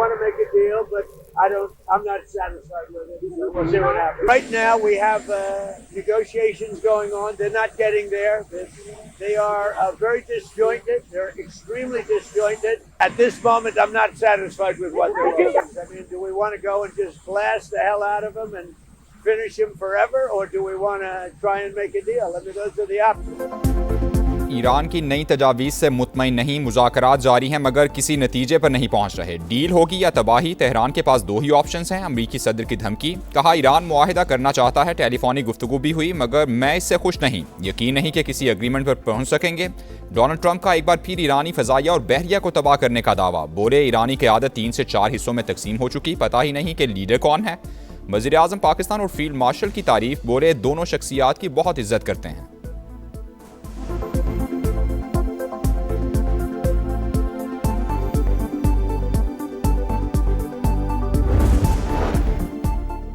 want to make a deal, but I'm not satisfied with it. So we'll see what happens. Right now, we have negotiations going on. They're not getting there. They are very disjointed. They're extremely disjointed. At this moment, I'm not satisfied with what they're doing. I mean, do we want to go and just blast the hell out of them and finish him forever, or do we want to try and make a deal? I mean, those are the options. Iran की नई तजावीज़ से मुतमईन नहीं, मुज़ाकरात जारी हैं मगर किसी नतीजे पर नहीं पहुंच रहे। डील होगी या तबाही, तेहरान के पास दो ही ऑप्शंस हैं। अमरीकी सदर की धमकी, कहा ईरान मुआहिदा करना चाहता है। टेलीफोनिक गुफ्तगू भी हुई मगर मैं इससे खुश नहीं, यकीन नहीं कि किसी एग्रीमेंट पर पहुंच सकेंगे। डोनाल्ड ट्रंप का एक बार फिर ईरानी फ़ज़ाइया और बहरिया को तबाह करने का दावा। बोले ईरानी क़यादत 3 से 4 हिस्सों में तकसीम हो चुकी, पता ही नहीं कि लीडर कौन है। वज़ीर आज़म पाकिस्तान और फील्ड मार्शल की तारीफ, बोले दोनों शख्सियात की बहुत इज्जत करते हैं।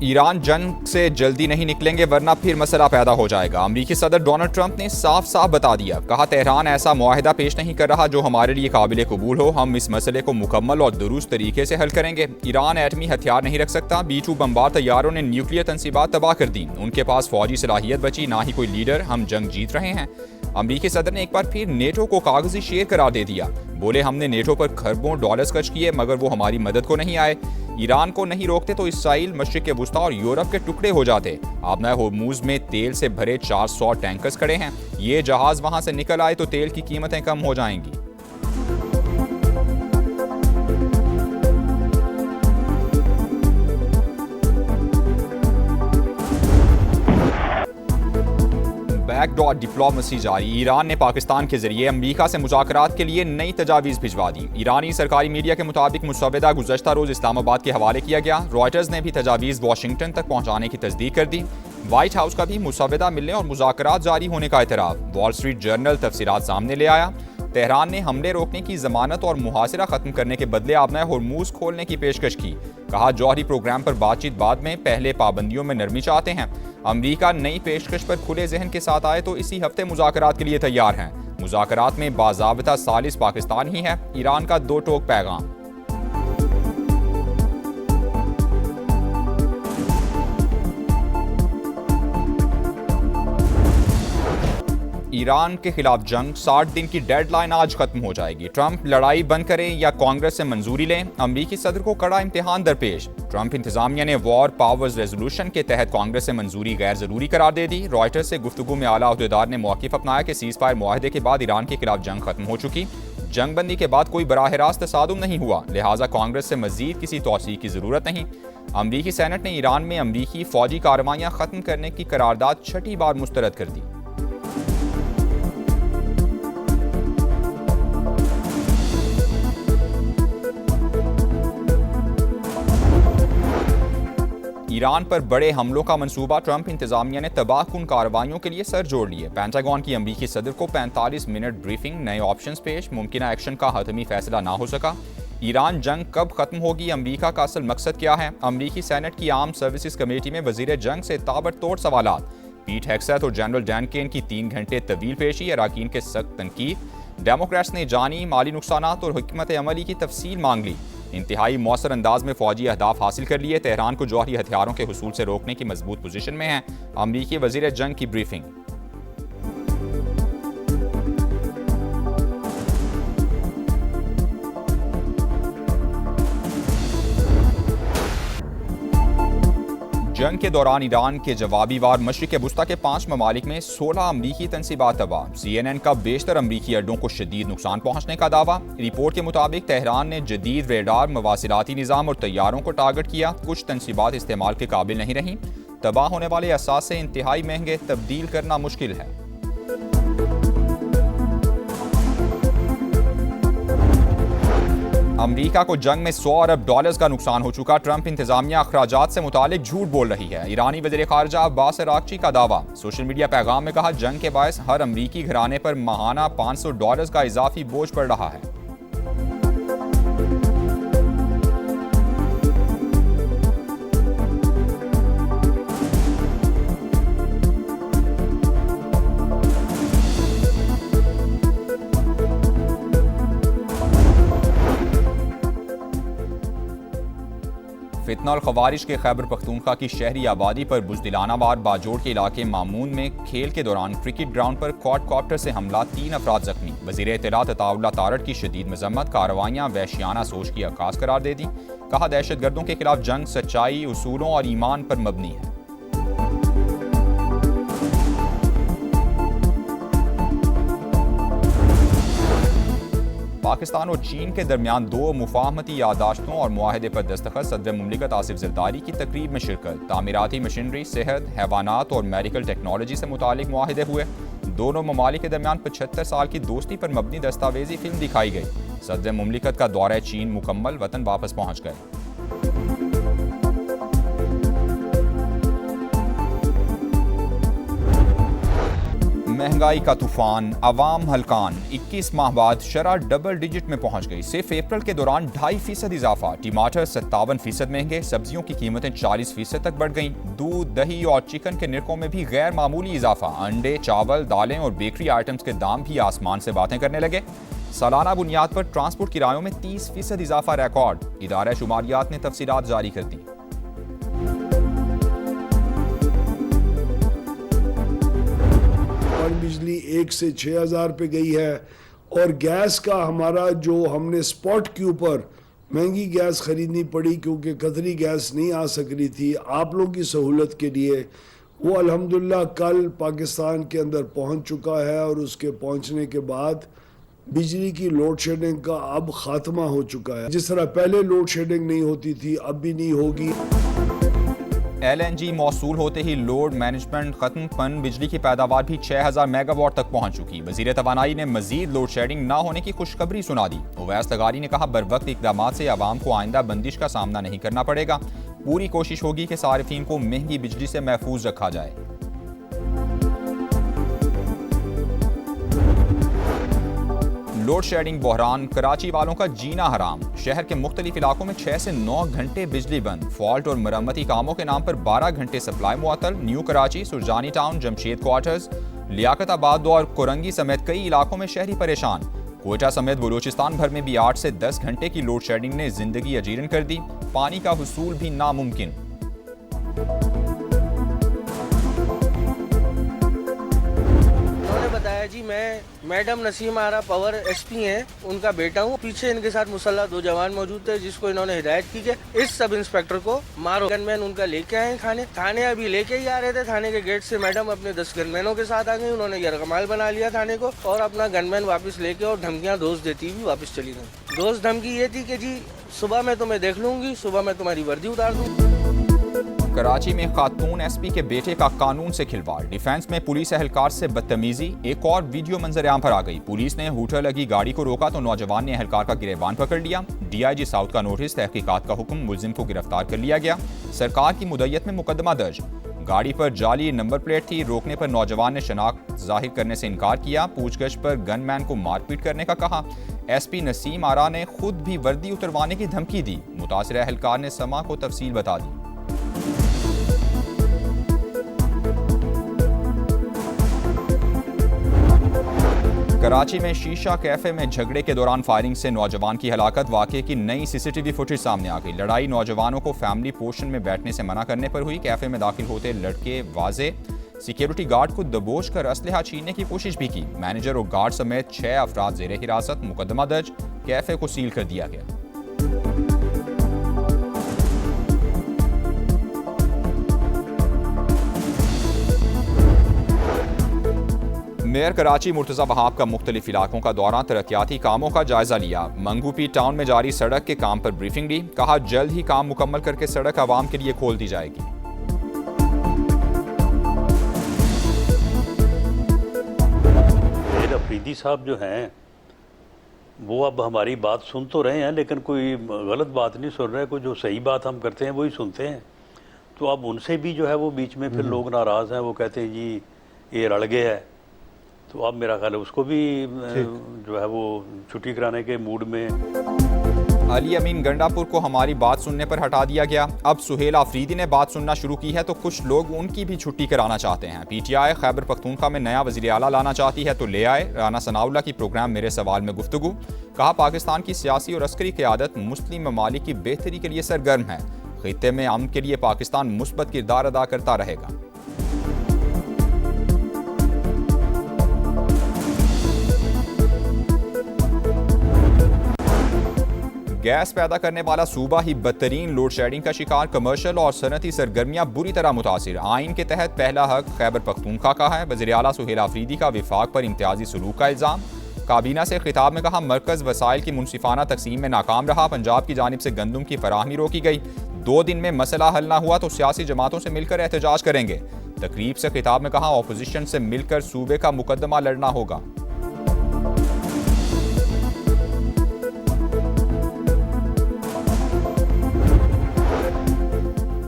ईरान जंग से जल्दी नहीं निकलेंगे वरना फिर मसला पैदा हो जाएगा। अमरीकी सदर डोनाल्ड ट्रंप ने साफ साफ बता दिया, कहा तेहरान ऐसा मुआहिदा पेश नहीं कर रहा जो हमारे लिए काबिल कबूल हो। हम इस मसले को मुकम्मल और दुरुस्त तरीके से हल करेंगे। ईरान एटमी हथियार नहीं रख सकता। B-2 बमबार तैयारों ने न्यूक्लियर तंसीबात तबाह कर दी। उनके पास फौजी सलाहियत बची, ना ही कोई लीडर। हम जंग जीत रहे हैं। अमरीकी सदर ने एक बार फिर नेटो को कागजी शेर करार दे दिया। बोले हमने नेटो पर खरबों डॉलर्स खर्च किए मगर वो हमारी मदद को नहीं आए। ईरान को नहीं रोकते तो इसराइल, मशरिक वुस्ता और यूरोप के टुकड़े हो जाते। आबना होर्मुज में तेल से भरे 400 टैंकर्स खड़े हैं। ये जहाज वहां से निकल आए तो तेल की कीमतें कम हो जाएंगी। बैकडोर डिप्लोमेसी जारी, ईरान ने पाकिस्तान के जरिए अमेरिका से मुज़ाकरात के लिए नई तजावीज़ भिजवा दी। ईरानी सरकारी मीडिया के मुताबिक मुसवदा गुज़श्ता रोज़ इस्लामाबाद के हवाले किया गया। रॉयटर्स ने भी तजावीज़ वाशिंगटन तक पहुँचाने की तस्दीक कर दी। व्हाइट हाउस का भी मुसवदा मिलने और मुज़ाकरात जारी होने का एतराफ़। वॉल स्ट्रीट जर्नल तफसीरात सामने ले आया। तेहरान ने हमले रोकने की जमानत और मुहासिरा खत्म करने के बदले आबना होर्मुज खोलने की पेशकश की। कहा जौहरी प्रोग्राम पर बातचीत बाद में, पहले पाबंदियों में नरमी चाहते हैं। अमरीका नई पेशकश पर खुले जहन के साथ आए तो इसी हफ्ते मुज़ाकरात के लिए तैयार हैं। मुज़ाकरात में बाज़ाबिता सालिस पाकिस्तान ही है। ईरान का दो टोक पैगाम। ईरान के खिलाफ जंग, 60 दिन की डेडलाइन आज खत्म हो जाएगी। ट्रंप लड़ाई बंद करें या कांग्रेस से मंजूरी लें, अमरीकी सदर को कड़ा इम्तिहान दरपेश। ट्रंप इंतजामिया ने वॉर पावर्स रेजोल्यूशन के तहत कांग्रेस से मंजूरी गैर जरूरी करार दे दी। रॉयटर्स से गुफ्तगू में आला अहदेदार ने मौक़िफ़ अपनाया कि सीज़ फायर मुआहदे के बाद ईरान के खिलाफ जंग खत्म हो चुकी। जंग बंदी के बाद कोई बराह रास्त तसादुम नहीं हुआ, लिहाजा कांग्रेस से मजीद किसी तौसीक़ की ज़रूरत नहीं। अमरीकी सेनेट ने ईरान में अमरीकी फ़ौजी कार्रवाइयाँ ख़त्म करने की करारदाद 6ठी बार मुस्तरद कर दी। ईरान पर बड़े हमलों का मंसूबा, ट्रंप इंतजामिया ने तबाहकुन कार्रवाइयों के लिए सर जोड़ लिए। पेंटागन की अमरीकी सदर को 45 मिनट ब्रीफिंग, नए ऑप्शंस पेश, मुमकिन एक्शन का हतमी फैसला ना हो सका। ईरान जंग कब खत्म होगी, अमरीका का असल मकसद क्या है। अमरीकी सेनेट की आर्म सर्विसेज कमेटी में वजीर जंग से ताबड़तोड़ सवालात। पीट हेग्सेथ और जनरल डैन केन की 3 घंटे तवील पेशी, अराकीन के सख्त तनकीद। डेमोक्रेट्स ने जानी माली नुकसानात और हिकमत अमली की तफसील मांग ली। इंतहाई मौसर अंदाज में फौजी अहदाफ हासिल कर लिए। तेहरान को जौहरी हथियारों के हुसूल से रोकने की मजबूत पोजीशन में है। अमरीकी वजीर जंग की ब्रीफिंग। जंग के दौरान ईरान के जवाबी वार, मशरिक वुस्ता के 5 ममालिक में 16 अमरीकी तंसीबात तबाह। CNN का बेशतर अमरीकी अड्डों को शदीद नुकसान पहुंचने का दावा। रिपोर्ट के मुताबिक तेहरान ने जदीद रेडार, मवासिलाती निज़ाम और तैयारों को टारगेट किया। कुछ तंसीबात इस्तेमाल के काबिल नहीं रहीं। तबाह होने वाले असासे इंतहाई महंगे, तब्दील करना मुश्किल है। अमरीका को जंग में $100 अरब का नुकसान हो चुका। ट्रंप इंतजामिया अखराजात से मुतालिक झूठ बोल रही है। ईरानी वज़ीर ख़ारजा अब्बास अराग़ची का दावा। सोशल मीडिया पैगाम में कहा जंग के बायस हर अमरीकी घराने पर माहाना $500 का इजाफी बोझ पड़ रहा है। फितना और खवारिश के खैबर पख्तूनख्वा की शहरी आबादी पर बुज़दिलाना वार बाजोड़ के इलाके मामून में खेल के दौरान क्रिकेट ग्राउंड पर क्वाडकॉप्टर से हमला, 3 अफराद जख्मी। वज़ीर इत्तलात अताउल्लाह तारड़ की शदीद मजम्मत, कार्रवाइयाँ वहशियाना सोच की अक्कास करार दे दी। कहा दहशतगर्दों के खिलाफ जंग सच्चाई, उसूलों और ईमान पर मबनी है। पाकिस्तान और चीन के दरमियान 2 मुफाहमती यादाश्तों और मुआहदे पर दस्तखत, सदर मुमलिकत आसिफ जरदारी की तकरीब में शिरकत। तामीराती मशीनरी, सेहत, हैवानात और मेडिकल टेक्नोलॉजी से मुतालिक मुआहदे हुए। दोनों ममालिक के दरमियान 75 साल की दोस्ती पर मबनी दस्तावेजी फिल्म दिखाई गई। सदर मुमलिकत का दौरा चीन मुकम्मल, वतन वापस पहुँच गए। महंगाई का तूफान, अवाम हलकान। 21 माह बाद शरह डबल डिजिट में पहुंच गई। सिर्फ अप्रैल के दौरान 2.5% इजाफा। टमाटर 57% महंगे, सब्जियों की कीमतें 40% तक बढ़ गईं। दूध, दही और चिकन के निरखों में भी गैर मामूली इजाफा। अंडे, चावल, दालें और बेकरी आइटम्स के दाम भी आसमान से बातें करने लगे। सालाना बुनियाद पर ट्रांसपोर्ट किरायों में 30% इजाफा रिकॉर्ड। इदारा शुमारियात ने तफसीलात जारी कर दी। बिजली 1 से 6,000 पे गई है और गैस का हमारा जो हमने स्पॉट के ऊपर महंगी गैस खरीदनी पड़ी क्योंकि कतरी गैस नहीं आ सक रही थी आप लोगों की सहूलत के लिए, वो अल्हम्दुलिल्लाह कल पाकिस्तान के अंदर पहुंच चुका है और उसके पहुंचने के बाद बिजली की लोड शेडिंग का अब खात्मा हो चुका है। जिस तरह पहले लोड शेडिंग नहीं होती थी अब भी नहीं होगी। LNG मौसूल होते ही लोड मैनेजमेंट खत्म, पन बिजली की पैदावार भी 6,000 मेगावाट तक पहुंच चुकी। वजीर तवानाई ने मजीद लोड शेडिंग न होने की खुशखबरी सुना दी। उवैस लगारी ने कहा बरवक्त इकदाम से आवाम को आइंदा बंदिश का सामना नहीं करना पड़ेगा। पूरी कोशिश होगी कि सारिफीन को महंगी बिजली से महफूज रखा जाए। लोड शेडिंग बहरान, कराची वालों का जीना हराम। शहर के मुख्तलिफ इलाकों में 6 से 9 घंटे बिजली बंद। फॉल्ट और मरम्मती कामों के नाम पर 12 घंटे सप्लाई मुअत्तल। New Karachi, Surjani town, Jamshed quarters, Liaquatabad और कोरंगी समेत कई इलाकों में शहरी परेशान। कोयटा समेत बलूचिस्तान भर में भी 8 से 10 घंटे की लोड शेडिंग ने जिंदगी अजीरन कर दी। पानी का हुसूल भी नामुमकिन। बताया जी, मैं मैडम नसीम आरा पावर SP हैं, उनका बेटा हूँ। पीछे इनके साथ मुसल्ला 2 जवान मौजूद थे जिसको इन्होंने हिदायत की कि इस सब इंस्पेक्टर को मारो। गनमैन उनका लेके आए थाने अभी लेके ही आ रहे थे। थाने के गेट से मैडम अपने 10 गनमैनों के साथ आ गई। उन्होंने यरगमाल बना लिया थाने को और अपना गनमैन वापस लेके और धमकियाँ दोस्त देती हुई वापस चली गई। दोस्त धमकी ये थी कि जी सुबह मैं तुम्हें देख लूंगी, सुबह मैं तुम्हारी वर्दी उतार दूंगी। कराची में खातून SP के बेटे का कानून से खिलवाड़, डिफेंस में पुलिस एहलकार से बदतमीजी। एक और वीडियो मंजर आम पर आ गई। पुलिस ने हूटर लगी गाड़ी को रोका तो नौजवान ने एहलकार का गिरबान पकड़ लिया। DIG साउथ का नोटिस, तहकीकात का हुक्म, मुलजिम को गिरफ्तार कर लिया गया। सरकार की मुद्दत में मुकदमा दर्ज। गाड़ी पर जाली नंबर प्लेट थी। रोकने पर नौजवान ने शनाख्त जाहिर करने से इनकार किया। पूछगछ पर गनमैन को मारपीट करने का कहा। SP नसीम आरा ने खुद भी वर्दी उतरवाने की धमकी दी। मुतासिर एहलकार ने समा को तफसील बता दी। कराची में शीशा कैफे में झगड़े के दौरान फायरिंग से नौजवान की हलाकत। वाकये की नई CCTV फुटेज सामने आ गई। लड़ाई नौजवानों को फैमिली पोर्शन में बैठने से मना करने पर हुई। कैफे में दाखिल होते लड़के वाजे सिक्योरिटी गार्ड को दबोच कर असलहा छीनने की कोशिश भी की। मैनेजर और गार्ड समेत 6 अफराद जेर हिरासत। मुकदमा दर्ज, कैफे को सील कर दिया गया। मेयर कराची मुर्तज़ा वहाब का मुख्तलिफ इलाकों का दौरा, तरक्याती कामों का जायजा लिया। मंगूपी टाउन में जारी सड़क के काम पर ब्रीफिंग दी। कहा जल्द ही काम मुकम्मल करके सड़क आवाम के लिए खोल दी जाएगी। अफरीदी साहब जो हैं वो अब हमारी बात सुन तो रहे हैं लेकिन कोई गलत बात नहीं सुन रहे। कोई जो सही बात हम करते हैं वही सुनते हैं। तो अब उनसे भी जो है वो बीच में फिर लोग नाराज़ हैं। वो कहते हैं जी ये रड़ गया है। तो अब मेरा ख्याल है उसको भी जो है वो छुट्टी कराने के मूड में। अली अमीन गंडापुर को हमारी बात सुनने पर हटा दिया गया। अब सुहेल आफरीदी ने बात सुनना शुरू की है तो कुछ लोग उनकी भी छुट्टी कराना चाहते हैं। PTI खैबर पख्तूनख्वा में नया वज़ीर आला लाना चाहती है तो ले आए। राना सनाउल्लाह की प्रोग्राम मेरे सवाल में गुफ्तगू। कहा पाकिस्तान की सियासी और अस्करी क़यादत मुस्लिम ममालिक की बेहतरी के लिए सरगर्म है। खित्ते में अमन के लिए पाकिस्तान मुस्बत किरदार अदा करता रहेगा। गैस पैदा करने वाला सूबा ही बदतरीन लोड शेडिंग का शिकार, कमर्शियल और सनती सरगर्मियां बुरी तरह मुतासिर। आइन के तहत पहला हक खैबर पख्तूनख्वा का है। वज़ीर आला सुहेल आफरीदी का विफाक पर इम्तियाजी सलूक का इल्ज़ाम। काबीना से खिताब में कहा, मरकज़ वसाइल की मुनसिफाना तकसीम में नाकाम रहा। पंजाब की जानिब से गंदम की फराहमी रोकी गई। 2 दिन में मसला हल ना हुआ तो सियासी जमातों से मिलकर एहतजाज करेंगे। तकरीब से खिताब में कहा, अपोजिशन से मिलकर सूबे का मुकदमा लड़ना होगा।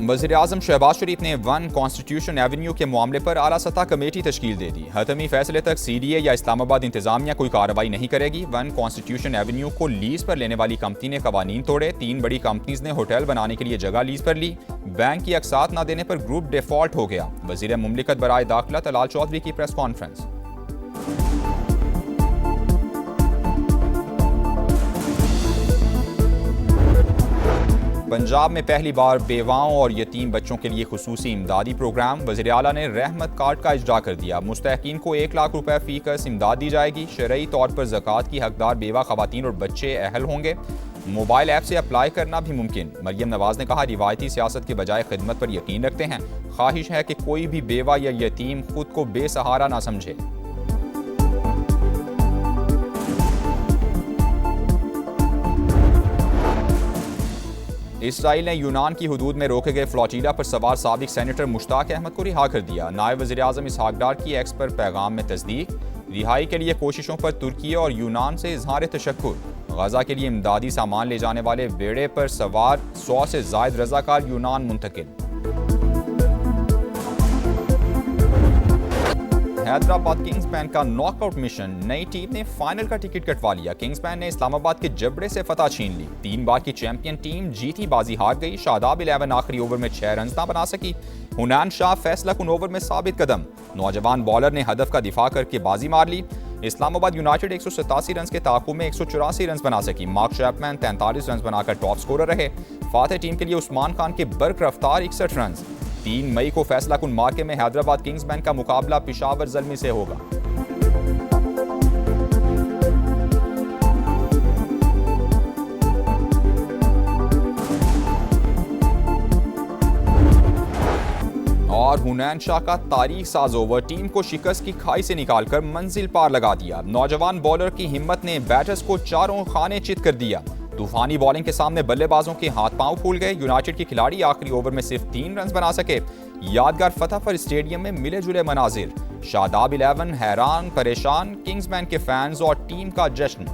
वज़ीर-ए-आज़म शहबाज शरीफ ने 1 कॉन्स्टिट्यूशन एवेन्यू के मामले पर आला सतह कमेटी तश्कील दे दी। हतमी फैसले तक CDA या इस्लामाबाद इंतजामिया कोई कार्रवाई नहीं करेगी। 1 कॉन्स्टिट्यूशन एवेन्यू को लीज पर लेने वाली कंपनी ने कवानीन तोड़े। 3 बड़ी कंपनीज ने होटल बनाने के लिए जगह लीज पर ली। बैंक की अक़सात न देने पर ग्रुप डिफॉल्ट हो गया। वज़ीर मुमलिकत बराए दाखिला तलाल चौधरी की प्रेस कॉन्फ्रेंस। पंजाब में पहली बार बेवाओं और यतीम बच्चों के लिए खुसूसी इमदादी प्रोग्राम। वज़ीर आला ने रहमत कार्ड का इजरा कर दिया। मुस्तहकीन को 1 लाख रुपए फी कस इमदाद दी जाएगी। शरई तौर पर ज़कात की हकदार बेवा खवातीन और बच्चे अहल होंगे। मोबाइल ऐप से अप्लाई करना भी मुमकिन। मरियम नवाज ने कहा, रिवायती सियासत के बजाय खिदमत पर यकीन रखते हैं। ख्वाहिश है कि कोई भी बेवा या यतीम खुद को बेसहारा ना समझे। इसराइल ने यूनान की हुदूद में रोके गए फ्लोटिला पर सवार साबिक सेनेटर मुश्ताक अहमद को रिहा कर दिया। नायब वज़ीर आज़म इसहाक डार की एक्स पर पैगाम में तस्दीक। रिहाई के लिए कोशिशों पर तुर्की और यूनान से इजहार तशक्कुर। गजा के लिए इमदादी सामान ले जाने वाले बेड़े पर सवार 100 से ज़ायद रज़ाकार यूनान मुंतकिल। हैदराबाद किंग्स बैंक का नॉकआउट मिशन। नई टीम ने फाइनल का टिकट कटवा लिया। किंग्स बैंक ने इस्लामाबाद के जबड़े से फतह छीन ली। 3 बार की चैंपियन टीम जीती बाजी हार गई। शादाब 11 आखिरी ओवर में 6 रन ना बना सकी। हुनैन शाह फैसला कुन ओवर में साबित कदम। नौजवान बॉलर ने हदफ का दिफा करके बाजी मार ली। इस्लामाबाद यूनाइटेड 187 रन के ताक़ुब में 184 रन बना सकी। मार्क शैपमैन 43 रन बनाकर टॉप स्कोरर रहे। फातह टीम के लिए उस्मान खान के बर्क रफ्तार 61 रन। 3 मई को फैसला कुन मार्के में हैदराबाद किंग्स बैंक का मुकाबला पेशावर ज़ल्मी से होगा। और हुनैन शाह का तारीख साज ओवर टीम को शिकस्त की खाई से निकालकर मंजिल पार लगा दिया। नौजवान बॉलर की हिम्मत ने बैटर्स को चारों खाने चित कर दिया। तूफानी बॉलिंग के सामने बल्लेबाजों के हाथ पांव फूल गए। यूनाइटेड के खिलाड़ी आखिरी ओवर में सिर्फ 3 रन बना सके। यादगार फतह पर स्टेडियम में मिले जुले मनाजिर। शादाब 11 हैरान परेशान, किंग्समैन के फैंस और टीम का जश्न।